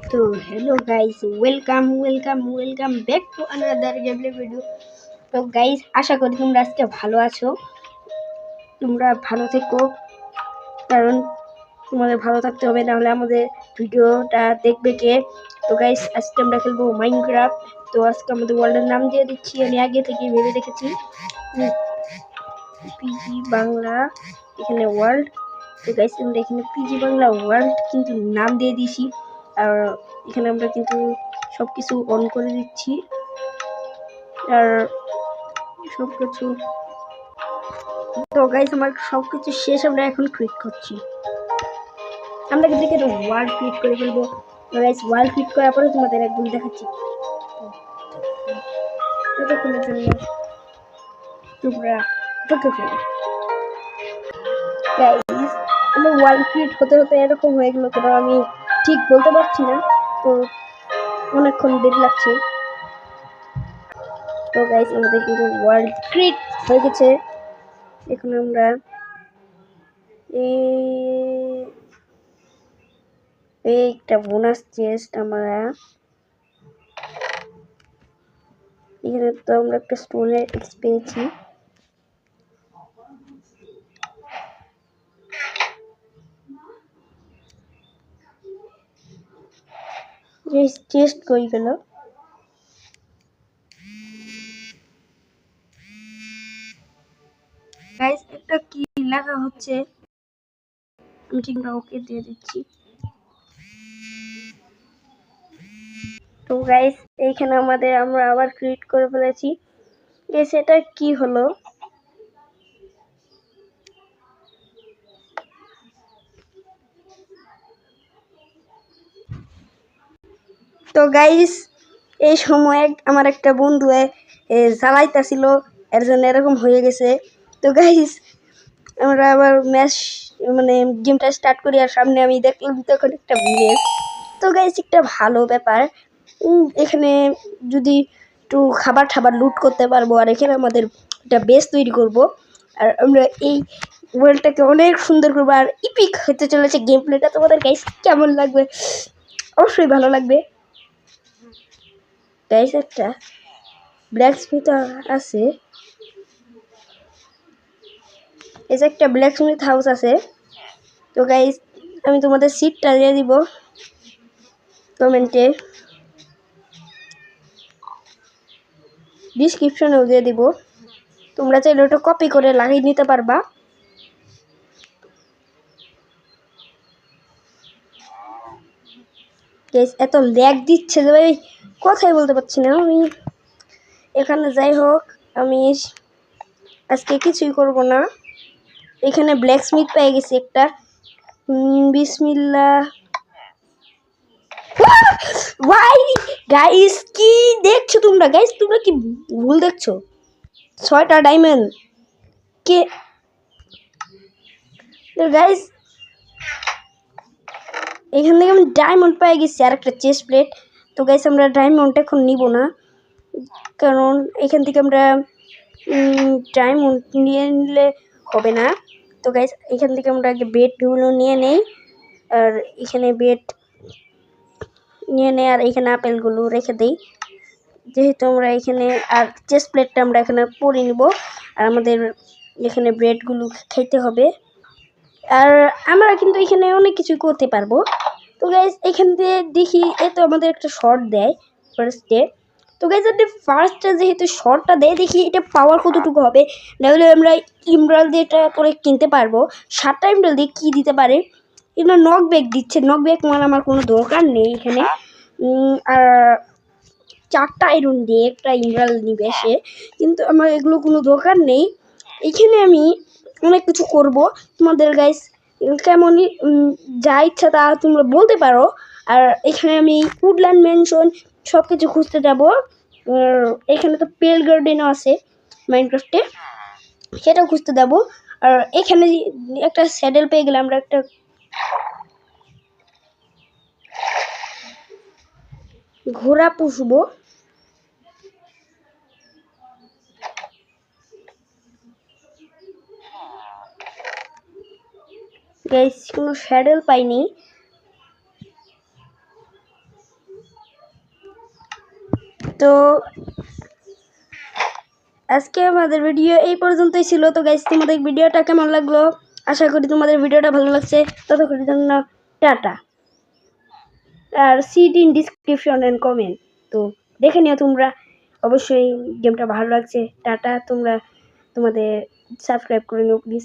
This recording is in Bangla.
তো hello guys, welcome back to another gameplay video. তো গাইস, আশা করি তোমরা আজকে ভালো আছো। তোমরা ভালো থেকো, কারণ তোমাদের ভালো থাকতে হবে, নাহলে আমাদের ভিডিওটা দেখবে কে। তো গাইস, আজকে আমরা খেলবো মাইনক্রাফট। তো আজকে আমাদের ওয়ার্ল্ডের নাম দিয়ে দিচ্ছি, আমি আগে থেকে ভেবে রেখেছি পিজি বাংলা, এখানে ওয়ার্ল্ড। তো গাইস, আমরা এখানে পিজি বাংলা ওয়ার্ল্ড কিন্তু নাম দিয়ে দিয়েছি। আর এখানে আমরা কিন্তু সবকিছু অন করে দিচ্ছি, আর সবকিছু। তো গাইস, আমার সবকিছু শেষ, আমরা এখন ক্লিক করছি। আমরা কিন্তু এখানে ওয়ার্ল্ড ক্লিক করে ফেলবো। তো গাইস, ওয়ার্ল্ড ক্লিক করার পরে তোমাদের একদম দেখাচ্ছি। ততক্ষণের জন্য তোমরা দেখে ফেলো। গাইস, আমার ওয়ার্ল্ড ক্রিয়েট হতে হতে এরকম হয়ে গেল কেন আমি ঠিক বলতে পারছি না। তো অনেকক্ষণ দেরি লাগছে। তো গাইস, আমাদের কিন্তু ওয়ার্ল্ড ক্রিয়েট হয়ে গেছে। এখন আমরা একটা বোনাস চেস্ট আমরা এখানে, তো আমরা একটা স্টোনের এক্স পেয়েছি। চেস্ট কই গেল? গাইস, একটা কি লেখা হচ্ছে, আমি ঠিক ওকে দিয়ে দিচ্ছি। তো গাইস, এইখানে আমরা আবার ক্রিয়েট করে ফেলেছি। গাইস, এটা কি হলো? তো গাইস, এই সময় আমার একটা বন্ধু জ্বালাইতেছিল, এর জন্য এরকম হয়ে গেছে। তো গাইস, আমরা আবার ম্যাচ গেমটা স্টার্ট করি, আর সামনে আমি দেখলাম তখন একটা ভিলেজ। তো গাইস, একটা ভালো ব্যাপার, এখানে যদি একটু খাবার লুট করতে পারবো, আর এখানে আমাদের একটা বেস তৈরি করব, আর আমরা এই ওয়ার্ল্ডটাকে অনেক সুন্দর করবো, আর ইপিক হতে চলেছে গেম প্লেটা। তোমাদের গাইস কেমন লাগবে? অবশ্যই ভালো লাগবে। গাইস, একটা ব্ল্যাকস্মিথ আছে, এই যে একটা ব্ল্যাকস্মিথ হাউস আছে। তো গাইস, আমি তোমাদের সিটটা দিয়ে দিব কমেন্টে, ডিসক্রিপশনেও দিয়ে দিব। তোমরা চাইলে ওটা কপি করে লাগিয়ে নিতে পারবা। গাইস, এত ল্যাগ দিচ্ছে যে ভাই কথাই বলতে পারছি না আমি। এখানে যাই হোক, আমি আজকে কিছুই করব না। এখানে ব্ল্যাকস্মিথ পেয়ে গেছি একটা, বিসমিল্লাহ। ভাই গাইস, কি দেখছো তোমরা? গাইস, তোমরা কি ভুল দেখছো? 6টা ডায়মন্ড কে? গাইস, এখান থেকে আমি ডায়মন্ড পেয়ে গেছি, আর একটা চেস্ট প্লেট। তো গাইস, আমরা ডায়মন্ড এখন নিব না, কারণ এখান থেকে আমরা ডায়মন্ড নিয়ে নিলে হবে না। তো গাইস, এখান থেকে আমরা আগে বেডগুলো নিয়ে নেই, আর এখানে বেড নিয়ে নেই, আর এখানে আপেলগুলো রেখে দেই, যেহেতু আমরা এখানে, আর চেস্ট প্লেটটা আমরা এখানে পরে নিব, আর আমাদের এখানে ব্রেডগুলো খেতে হবে। আর আমরা কিন্তু এখানে অনেক কিছু করতে পারবো। তো গাইস, এখান থেকে দেখি তো আমাদের একটা শর্ট দেয় ফার্স্টে। তো গাইস, ফার্স্টে যেহেতু শর্টটা দেয়, দেখি এটা পাওয়ার কতটুকু হবে। নাহলে আমরা ইমরাল্ড দিয়ে এটা করে কিনতে পারবো। 7টা ইমরাল্ড দিয়ে কী দিতে পারে? এগুলো নক ব্যাক দিচ্ছে, নক ব্যাক মানে আমার কোনো দরকার নেই এখানে। আর 4টা আয়রন দিয়ে একটা ইমরাল্ড নিবে সে, কিন্তু আমার এগুলো কোনো দরকার নেই। এখানে আমি অনেক কিছু করব। তোমাদের গাইস কেমনই যা ইচ্ছা তা তোমরা বলতে পারো। আর এখানে আমি উডল্যান্ড ম্যানশন সব কিছু খুঁজতে যাব। এখানে তো পেল গার্ডেনও আছে মাইনক্রাফটে, সেটাও খুঁজতে যাব। আর এখানে একটা স্যাডেল পেয়ে গেলে আমরা একটা ঘোড়া পুষবো। গাইস, কোনো স্যাডেল পাইনি। তো আজকে আমাদের ভিডিও এই পর্যন্তই ছিল। তো গাইস, তোমাদের ভিডিওটা কেমন লাগলো? আশা করি তোমাদের ভিডিওটা ভালো লাগছে। ততক্ষণের জন্য টাটা। আর see it in description and comment. তো দেখে নিও তোমরা, অবশ্যই গেমটা ভালো লাগছে। টাটা, তোমরা তোমাদের সাবস্ক্রাইব করে নিও প্লিজ।